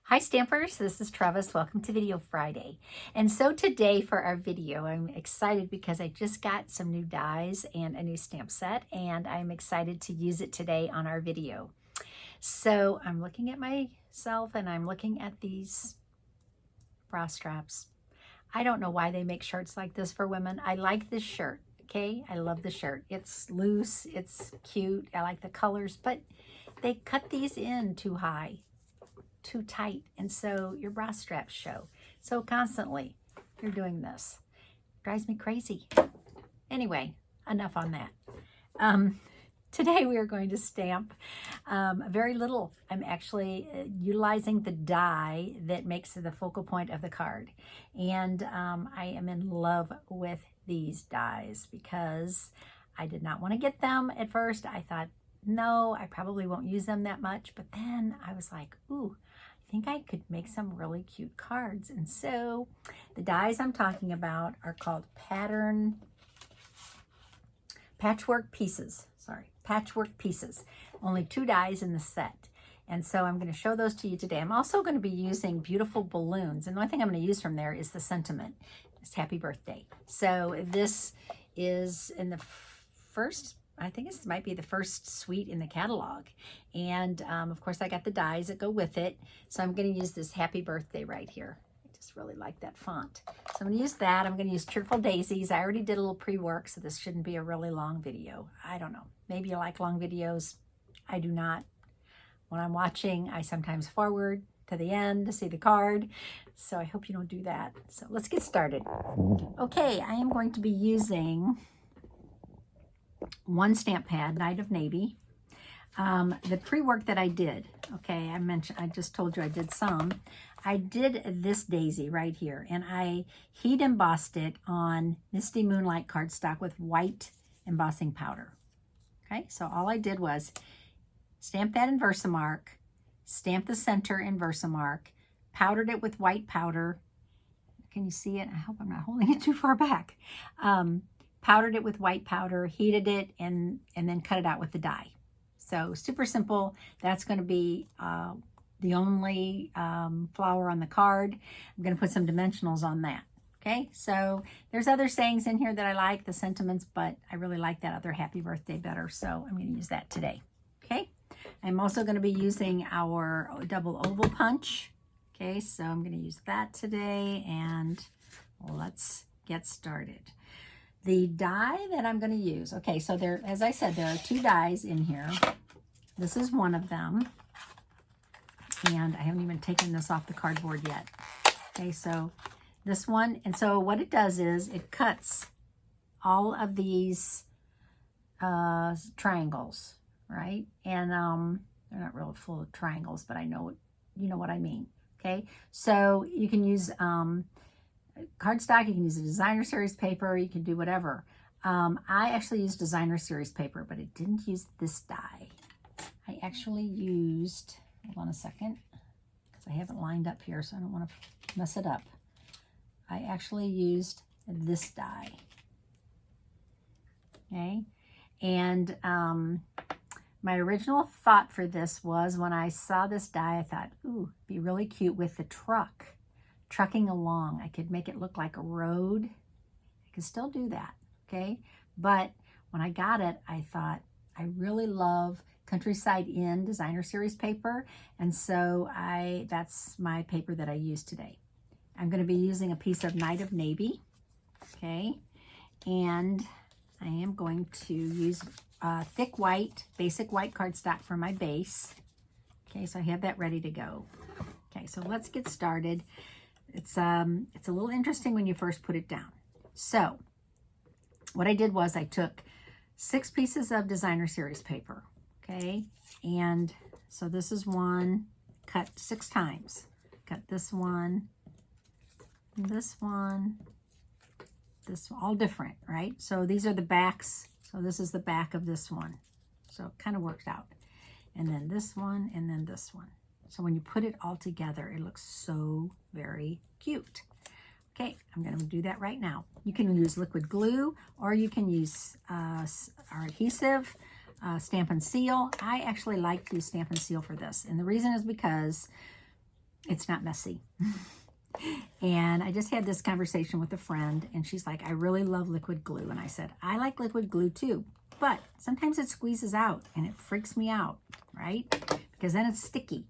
Hi Stampers, this is Trevis. Welcome to Video Friday. And so today for our video, I'm excited because I just got some new dies and a new stamp set, and I'm excited to use it today on our video. So I'm looking at myself and I'm looking at these bra straps. I don't know why they make shirts like this for women. I like this shirt, okay? I love the shirt. It's loose, it's cute, I like the colors, but they cut these in too high, too tight, and so your bra straps show. So constantly you're doing this. Drives me crazy. Anyway, enough on that. Today we are going to stamp very little. I'm actually utilizing the die that makes the focal point of the card. And I am in love with these dies because I did not want to get them at first. I thought, no, I probably won't use them that much. But then I was like, ooh, I think I could make some really cute cards. And so the dies I'm talking about are called Patchwork Pieces. Patchwork Pieces. Only 2 dies in the set. And so I'm going to show those to you today. I'm also going to be using beautiful balloons. And the only thing I'm going to use from there is the sentiment. It's happy birthday. So this is in the first, I think this might be the first suite in the catalog. And of course I got the dies that go with it. So I'm going to use this happy birthday right here. I just really like that font. So I'm going to use that. I'm going to use Cheerful Daisies. I already did a little pre-work, so this shouldn't be a really long video. I don't know. Maybe you like long videos. I do not. When I'm watching, I sometimes forward to the end to see the card. So I hope you don't do that. So let's get started. Okay, I am going to be using one stamp pad, Night of Navy. The pre-work that I did, okay, I just told you I did some. I did this daisy right here, and I heat embossed it on Misty Moonlight cardstock with white embossing powder. Okay, so all I did was stamp that in Versamark, stamp the center in Versamark, powdered it with white powder. Can you see it? I hope I'm not holding it too far back. Powdered it with white powder, heated it, and then cut it out with the die. So super simple. That's going to be the only flower on the card. I'm going to put some dimensionals on that. Okay, so there's other sayings in here that I like, the sentiments, but I really like that other happy birthday better, so I'm going to use that today. Okay, I'm also going to be using our double oval punch. Okay, so I'm going to use that today, and let's get started. The die that I'm going to use, okay, so there, as I said, there are 2 dies in here. This is one of them, and I haven't even taken this off the cardboard yet. Okay, so this one, and so what it does is it cuts all of these triangles, right? And they're not real full of triangles, but I know you know what I mean. Okay, so you can use cardstock, you can use a designer series paper, you can do whatever. I actually used designer series paper, but it didn't use this die. I actually used, hold on a second, because I have it lined up here, so I don't want to mess it up. I actually used this die. Okay, and my original thought for this was when I saw this die, I thought, ooh, it'd be really cute with the trucking along. I could make it look like a road. I could still do that, okay? But when I got it, I thought, I really love Countryside Inn designer series paper, and so that's my paper that I use today. I'm going to be using a piece of Night of Navy, okay? And I am going to use thick white, basic white cardstock for my base. Okay, so I have that ready to go. Okay, so let's get started. It's a little interesting when you first put it down. So what I did was I took 6 pieces of designer series paper, okay? And so this is one, cut 6 times. Cut this one, this one, this one, all different, right? So these are the backs. So this is the back of this one. So it kind of worked out. And then this one, and then this one. So when you put it all together, it looks so very cute. Okay, I'm going to do that right now. You can use liquid glue, or you can use our adhesive, Stampin' Seal. I actually like to use Stampin' Seal for this. And the reason is because It's not messy. And I just had this conversation with a friend, and she's like, I really love liquid glue. And I said, I like liquid glue too, but sometimes it squeezes out and it freaks me out, right? Because then it's sticky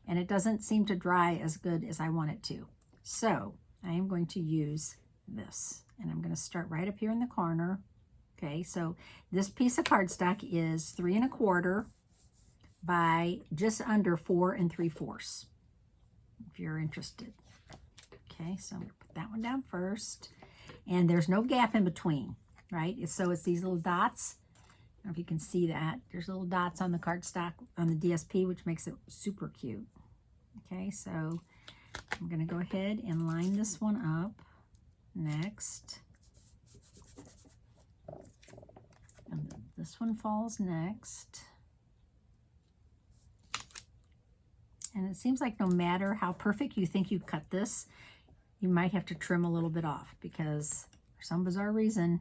and it doesn't seem to dry as good as I want it to. So I am going to use this, and I'm going to start right up here in the corner. Okay, so this piece of cardstock is 3 1/4 by just under 4 3/4, if you're interested. Okay, so I'm going to put that one down first. And there's no gap in between, right? So it's these little dots. I don't know if you can see that. There's little dots on the cardstock, on the DSP, which makes it super cute. Okay, so I'm going to go ahead and line this one up next. And this one falls next. And it seems like no matter how perfect you think you cut this, you might have to trim a little bit off because for some bizarre reason,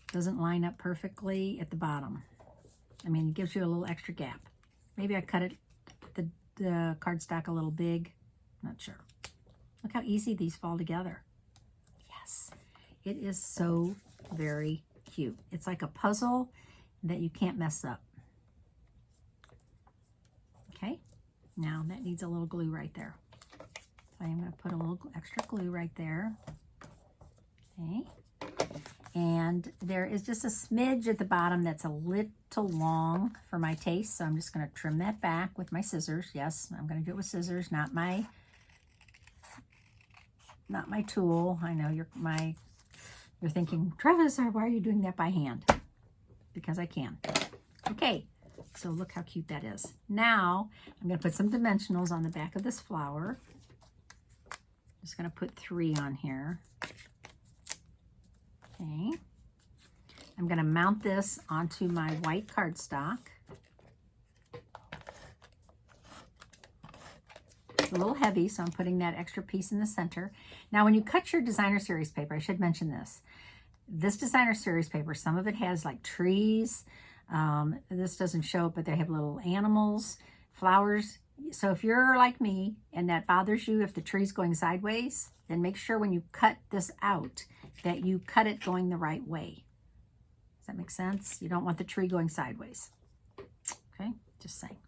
it doesn't line up perfectly at the bottom. I mean, it gives you a little extra gap. Maybe I cut it, the cardstock a little big. Not sure. Look how easy these fall together. Yes, it is so very cute. It's like a puzzle that you can't mess up. Okay, now that needs a little glue right there. So I'm going to put a little extra glue right there. Okay. And there is just a smidge at the bottom that's a little long for my taste. So I'm just going to trim that back with my scissors. Yes, I'm going to do it with scissors, not my tool. I know you're thinking, Trevis, why are you doing that by hand? Because I can. Okay. So look how cute that is. Now I'm going to put some dimensionals on the back of this flower. Just going to put 3 on here. Okay. I'm going to mount this onto my white cardstock. It's a little heavy, so I'm putting that extra piece in the center. Now, when you cut your designer series paper, I should mention this. This designer series paper, some of it has like trees. This doesn't show it, but they have little animals, flowers. So if you're like me and that bothers you if the tree's going sideways, then make sure when you cut this out that you cut it going the right way. Does that make sense? You don't want the tree going sideways. Okay, just saying.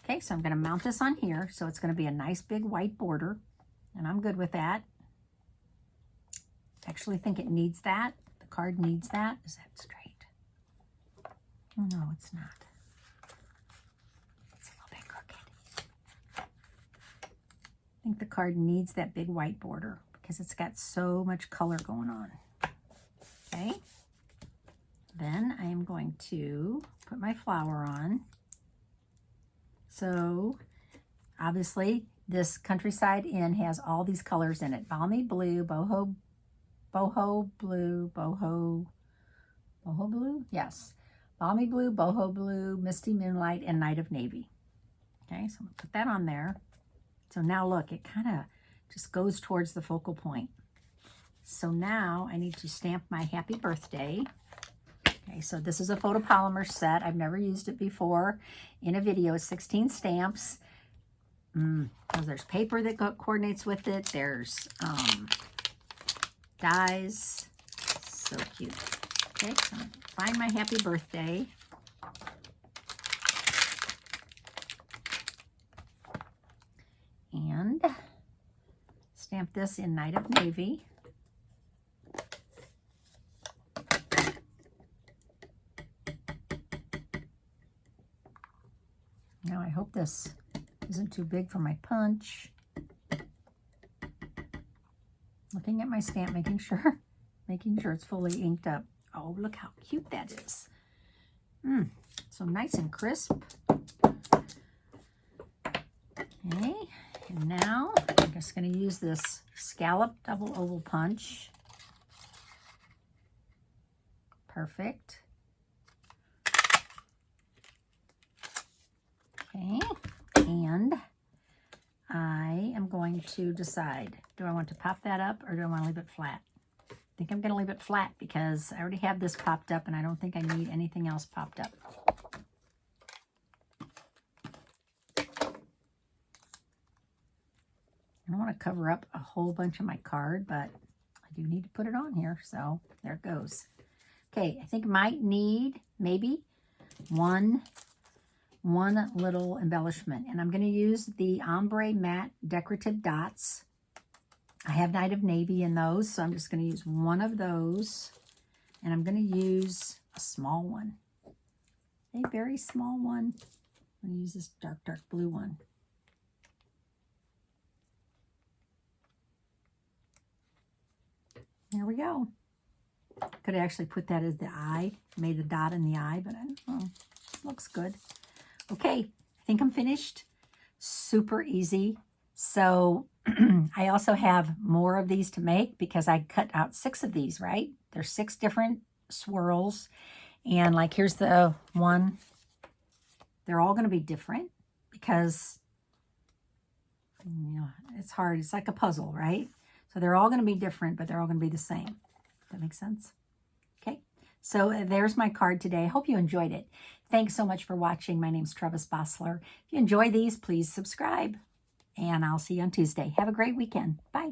Okay, so I'm going to mount this on here. So it's going to be a nice big white border, and I'm good with that. I actually think it needs that. The card needs that. Is that straight? No, it's not. It's a little bit crooked. I think the card needs that big white border because it's got so much color going on. Okay. Then I am going to put my flower on. So obviously this Countryside Inn has all these colors in it. Balmy blue, boho blue? Yes. Balmy blue, boho blue, misty moonlight, and night of navy. Okay, so I'm going to put that on there. So now look, it kind of just goes towards the focal point. So now I need to stamp my happy birthday. Okay, so this is a photopolymer set. I've never used it before in a video. It's 16 stamps. So there's paper that coordinates with it. There's dies. So cute. Okay, so find my happy birthday. And stamp this in Night of Navy. Now I hope this isn't too big for my punch. Looking at my stamp, making sure it's fully inked up. Oh, look how cute that is. So nice and crisp. Okay, and now I'm just going to use this scallop double oval punch. Perfect. Okay, and I am going to decide, do I want to pop that up or do I want to leave it flat? I think I'm going to leave it flat because I already have this popped up and I don't think I need anything else popped up. I don't want to cover up a whole bunch of my card, but I do need to put it on here. So there it goes. Okay, I think I might need maybe one little embellishment. And I'm going to use the Ombre Matte Decorative Dots. I have Night of Navy in those, so I'm just going to use one of those. And I'm going to use a small one. A very small one. I'm going to use this dark blue one. There we go. Could actually put that as the eye. Made a dot in the eye, but I don't know. It looks good. Okay, I think I'm finished. Super easy. So I also have more of these to make because I cut out 6 of these, right? There's 6 different swirls. And like here's the one. They're all going to be different because, you know, it's hard. It's like a puzzle, right? So they're all going to be different, but they're all going to be the same. Does that make sense? Okay. So there's my card today. I hope you enjoyed it. Thanks so much for watching. My name's Trevis Bossler. If you enjoy these, please subscribe. And I'll see you on Tuesday. Have a great weekend. Bye.